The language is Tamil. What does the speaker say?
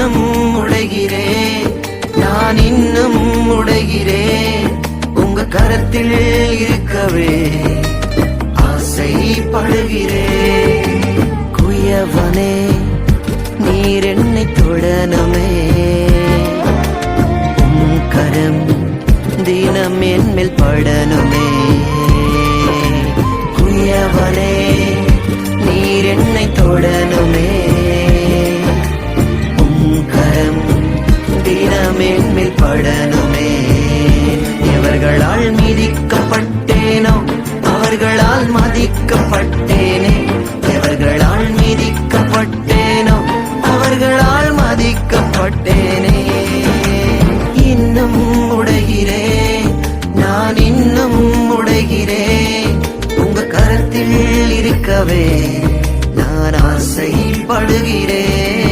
இன்னும் உடைகிறேன், நான் இன்னும் உடைகிறேன். உங்க கரத்தில் இருக்கவே ஆசைப்படுகிறேன். குயவனே நீர் என்னை தொடனுமே, உம் கரம் தினம் என் மேல் படனுமே. குயவனே நீர் என்னை தொடனுமே, உம் கரம் தினம் என் மேல் படனுமே. எவர்களால் மிதிக்கப்பட்டேனோ அவர்களால் மதிக்கப்பட்டேனே, எவர்களால் மிதிக்கப்பட்டேனோ அவர்களால் மதிக்கப்பட்டேனே. இன்னும் உடைகிறேன், நான் இன்னும் உடைகிறேன். உங்க கரத்தில் இருக்கவே நான் ஆசைப்படுகிறேன்.